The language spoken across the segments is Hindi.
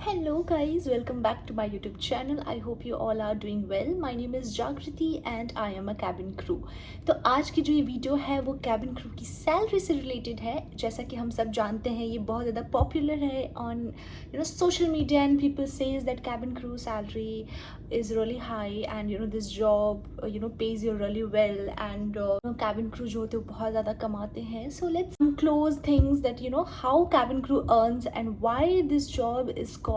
Hello guys, welcome back to my YouTube channel. I hope you all are doing well. My name is Jagriti and I am a cabin crew. तो आज की जो ये वीडियो है वो cabin crew की सैलरी से रिलेटेड है. जैसा कि हम सब जानते हैं ये बहुत ज़्यादा पॉपुलर है on social media and people says that cabin crew salary is really high and this job pays you really well and cabin crew जो होते हैं बहुत ज़्यादा कमाते हैं. So let's close things that how cabin crew earns and why this job is called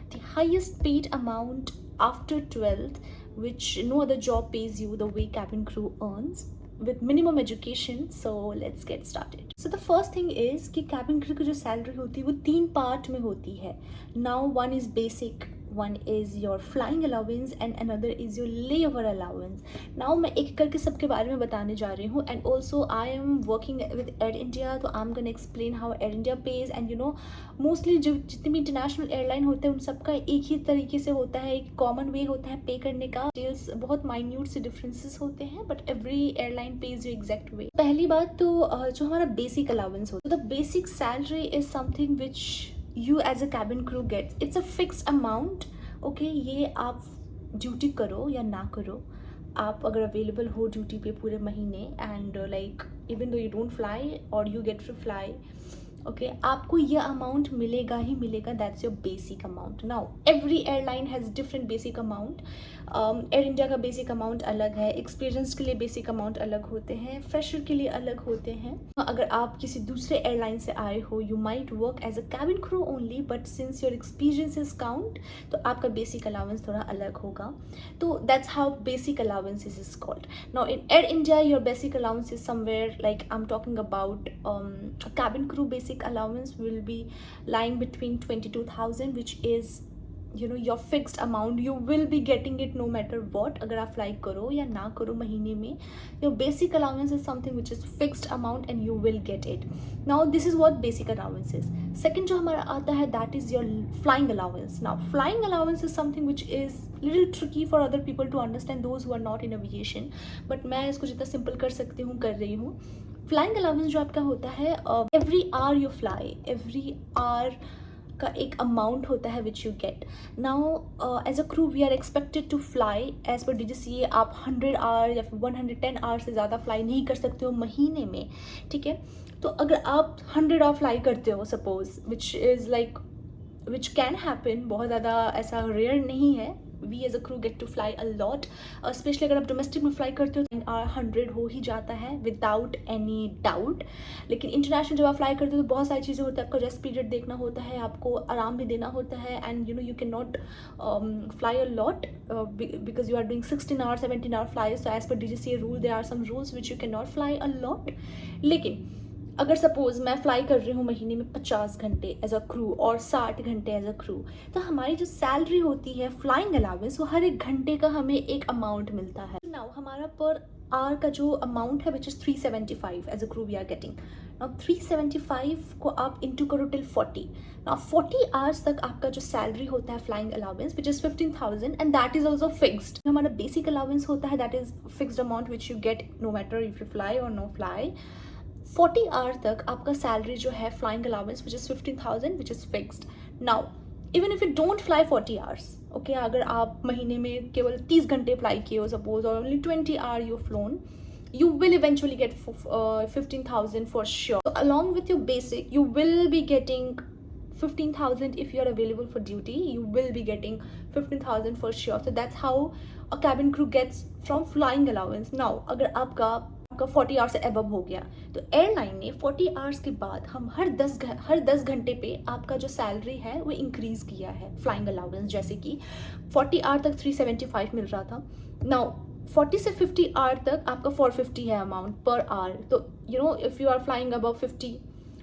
the highest paid amount after 12th, which no other job pays you the way cabin crew earns with minimum education. So let's get started. So the first thing is कि cabin crew की जो salary होती है वो 3 part में होती है. Now one is basic, one is your flying allowance and another is your layover allowance. Now मैं एक करके सबके बारे में बताने जा रही हूँ and also I am working with Air India, तो I'm gonna explain how Air India pays and mostly जो जितनी भी international airline होते हैं उन सबका एक ही तरीके से होता है, एक common way होता है पे करने का. Details बहुत minute से differences होते हैं but every airline pays you exact way. पहली बात तो जो हमारा basic allowance होता है, the basic salary is something which you as a cabin crew gets. It's a fixed amount. Okay, ये आप ड्यूटी करो या ना करो, आप अगर अवेलेबल हो ड्यूटी पे पूरे महीने and like even though you don't fly और you get to fly, okay, आपको ये अमाउंट मिलेगा ही मिलेगा. That's your basic amount. Now every airline has different basic amount. Air India का बेसिक अमाउंट अलग है, एक्सपीरियंस के लिए बेसिक अमाउंट अलग होते हैं, फ्रेशर के लिए अलग होते हैं. अगर आप किसी दूसरे एयरलाइन से आए हो, you might work as a cabin crew only, but since your experience is count तो आपका बेसिक अलाउंस थोड़ा अलग होगा. तो that's how basic allowance is called. Now in Air India your basic allowance is somewhere like I am talking about cabin crew basic allowance will be lying between 22,000, which is your fixed amount. You will be getting it no matter what. अगर आप फ्लाई करो या ना करो महीने में, your basic allowance is something which is fixed amount and you will get it. Now this is what basic allowance is. Second जो हमारा आता है that is your flying allowance. Now flying allowance is something which is little tricky for other people to understand, those who are not in aviation, but मैं इसको जितना simple कर सकती हूँ कर रही हूँ. फ्लाइंग अलाउंस जो आपका होता है, every hour you fly, every hour का एक अमाउंट होता है which you get. Now as a crew we are expected to fly as per DGCA. आप 100 आवर या फिर 110 आवर से ज़्यादा फ्लाई नहीं कर सकते हो महीने में, ठीक है. तो अगर आप 100 आवर फ्लाई करते हो suppose, which is like which can happen, बहुत ज़्यादा ऐसा रेयर नहीं है. We as a crew get to fly a lot, specially अगर आप डोमेस्टिक में फ्लाई करते हो तो 100 हो ही जाता है विदाउट एनी डाउट. लेकिन इंटरनेशनल जब आप फ्लाई करते हो तो बहुत सारी चीज़ें होती है. आपका रेस्ट पीरियड देखना होता है, आपको आराम भी देना होता है and you can not fly a lot because you are doing 16 hour 17 hour fly. So as per DGCA rule there are some rules which you can not fly a lot. लेकिन अगर सपोज मैं फ्लाई कर रही हूँ महीने में 50 घंटे एज अ क्रू और 60 घंटे एज अ क्रू, तो हमारी जो सैलरी होती है फ्लाइंग अलाउंस वो हर एक घंटे का हमें एक अमाउंट मिलता है. नाउ हमारा पर आवर का जो अमाउंट है which is 375 as a crew we are getting. Now 375 को आप इंटू करो टिल 40. नाउ 40 आवर्स तक आपका जो सैलरी होता है flying allowance which is 15,000 and that is also fixed. हमारा बेसिक अलाउंस होता है that is fixed amount which you get no matter if you fly और नो फ्लाई. 40 आवर तक आपका सैलरी जो है flying allowance which is 15,000 which is fixed. Now even if you don't fly 40 hours, okay, अगर आप महीने में केवल 30 घंटे फ्लाई किए हो सपोज और only 20 hour you flown, you will eventually get 15,000 for sure. So along with your basic you will be getting 15,000 if you are available for duty. You will be getting 15,000 for sure. So that's how a cabin crew gets from flying allowance. Now अगर आपका 40 आवर्स से अबव हो गया तो एयरलाइन ने 40 आवर्स के बाद हम हर 10 घंटे पे आपका जो सैलरी है वो इंक्रीज़ किया है फ्लाइंग अलाउंस. जैसे कि 40 आवर तक 375 मिल रहा था. नाउ 40 से 50 आवर तक आपका 450 है अमाउंट पर आवर. तो if you are flying above 50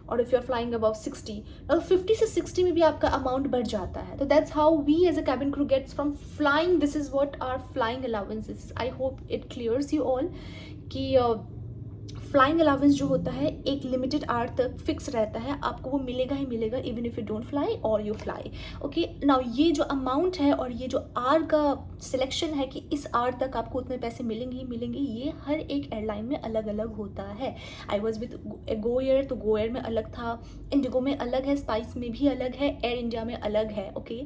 और if you are flying above 60, और 50 से 60 में भी आपका अमाउंट बढ़ जाता है. तो that's how we as a cabin crew gets from flying. This is what our flying allowance is. I hope it clears you all कि फ्लाइंग अलाउंस जो होता है एक लिमिटेड आवर तक फिक्स रहता है, आपको वो मिलेगा ही मिलेगा even if you don't fly और यू फ्लाई। ओके, नाउ ये जो अमाउंट है और ये जो आवर का सिलेक्शन है कि इस आवर तक आपको उतने पैसे मिलेंगे ही मिलेंगे, ये हर एक एयरलाइन में अलग अलग होता है। I was with Go Air, तो गो एयर में अलग था, इंडिगो में अलग है, स्पाइस में भी अलग है, एयर इंडिया में अलग है। Okay,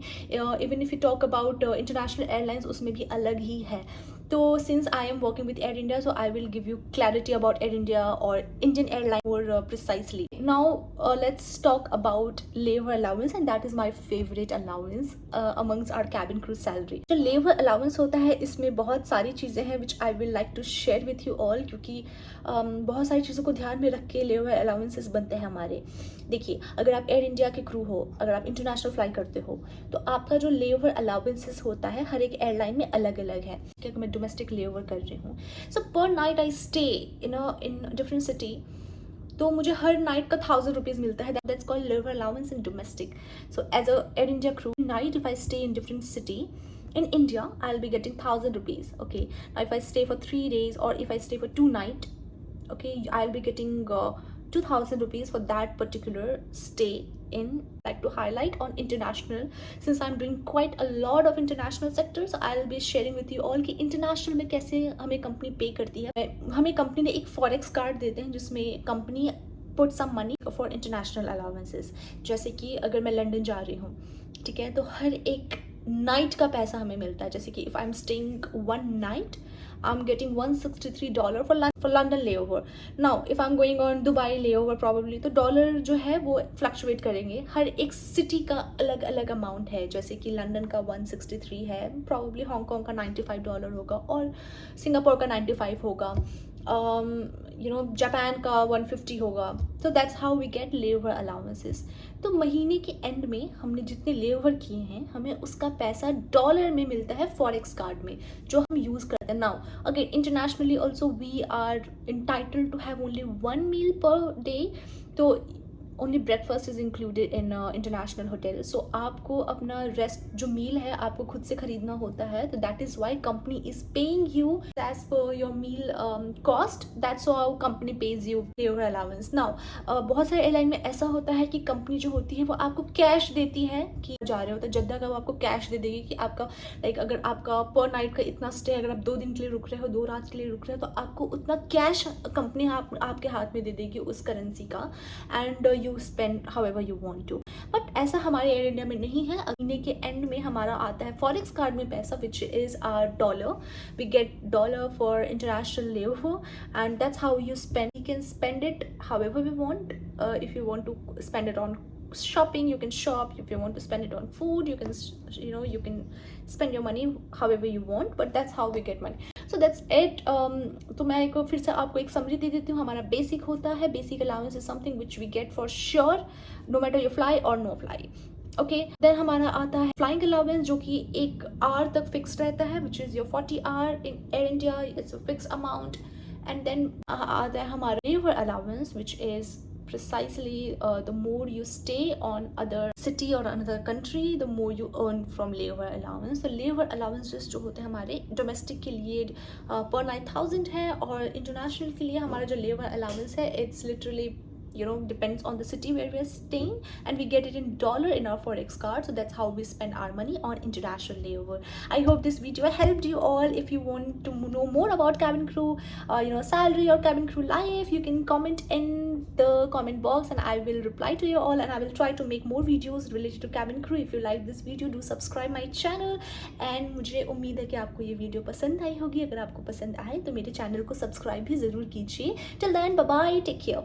even if you talk about international airlines, उसमें भी अलग ही है। तो since I am working with Air India, so I will give you clarity about Air India or Indian airline more precisely. Now let's talk about labor allowance, and that is my favorite allowance amongst our cabin crew salary. जो labor allowance होता है इसमें बहुत सारी चीज़ें हैं which I will like to share with you all, क्योंकि बहुत सारी चीज़ों को ध्यान में रख के labor allowances बनते हैं हमारे। देखिए, अगर आप एयर इंडिया के क्रू हो, अगर आप इंटरनेशनल फ्लाई करते हो, तो आपका जो लेबर अलाउंसेस होता है हर एक एयरलाइन में अलग अलग है। क्योंकि मैं डोमेस्टिक लेबर कर रही हूँ, so per night I stay in different city, तो मुझे हर नाइट का 1000 रुपीज़ मिलता है। दैट्स कॉल्ड लेबर allowance in domestic. So as a Air India crew night, if I stay in different city in India, I'll be getting 1000 rupees. Okay, now if I stay for 3 days or if I stay for 2 nights, okay, I'll be getting 2000 rupees for that particular stay in. Like to highlight on international, since I'm doing quite a lot of international sectors, I'll be sharing with you all कि international में कैसे हमें कंपनी पे करती है। हमें कंपनी ने एक फॉरेक्स कार्ड देते हैं जिसमें company put some money for international allowances। जैसे कि अगर मैं लंदन जा रही हूँ, ठीक है, तो हर एक नाइट का पैसा हमें मिलता है। जैसे कि if I am staying 1 night, I am getting $163 for London layover. Now if I'm going on Dubai layover probably, तो डॉलर जो है वो फ्लक्चुएट करेंगे। हर एक सिटी का अलग अलग अमाउंट है। जैसे कि लंदन का 163 है, प्रॉब्ली हांगकॉन्ग का $95 होगा और सिंगापुर का 95 होगा, जापान का 150 होगा। तो दैट्स हाउ वी गेट लेबर अलाउंसेस। तो महीने के एंड में हमने जितने लेबर किए हैं, हमें उसका पैसा डॉलर में मिलता है फॉरेक्स कार्ड में, जो हम यूज़ करते हैं। Now again internationally also we are entitled to have only 1 meal per day, तो only breakfast is included in international hotel. So आपको अपना रेस्ट जो मील है आपको खुद से खरीदना होता है। तो that is why company is paying you as per your meal cost. That's how company pays you लेबर अलाउंस। नाउ बहुत सारे एयरलाइन में ऐसा होता है कि कंपनी जो होती है वो आपको कैश देती है कि जा रहे हो तो जद्दा का वो आपको कैश दे देगी कि आपका लाइक अगर आपका पर नाइट का इतना स्टे, अगर आप 2 दिन के लिए रुक रहे हो, 2 रात के लिए रुक रहे हो, तो आपको उतना कैश कंपनी आपके हाथ में दे देगी उस करेंसी का, and you spend however you want to. But ऐसा हमारे एयर इंडिया में नहीं है। महीने के एंड में हमारा आता है फॉरेक्स कार्ड में पैसा which is are dollar. We get dollar for international लेबर and that's how you spend. You can spend it however we want. If you want to spend it on shopping, you can shop. If you want to spend it on food, you can spend your money however you want, but that's how we get money. So that's it. तो मैं एक फिर से आपको एक समरी दे देती हूँ। हमारा बेसिक होता है, basic allowance is something which we get for sure no matter you fly और नो फ्लाई। ओके, देन हमारा आता है फ्लाइंग अलाउंस जो कि 1 आवर तक फिक्स रहता है, which is your 40 hour in Air India, it's a fix amount. And then आता है हमारा लेबर allowance which is precisely the more you stay on other city or another country, the more you earn from labor allowance. So labor allowances जो होते हैं हमारे डोमेस्टिक के लिए per night 1000 है, और इंटरनेशनल के लिए हमारा जो labor allowance है it's literally depends on the city where we are staying, and we get it in dollar in our forex card. So that's how we spend our money on international labor. I hope this video helped you all. If you want to know more about cabin crew salary or cabin crew life, you can comment in the comment box and I will reply to you all, and I will try to make more videos related to cabin crew. If you like this video, do subscribe my channel, and मुझे उम्मीद है कि आपको ये वीडियो पसंद आई होगी। अगर आपको पसंद आए तो मेरे चैनल को सब्सक्राइब भी ज़रूर कीजिए। Till then, bye bye, take care.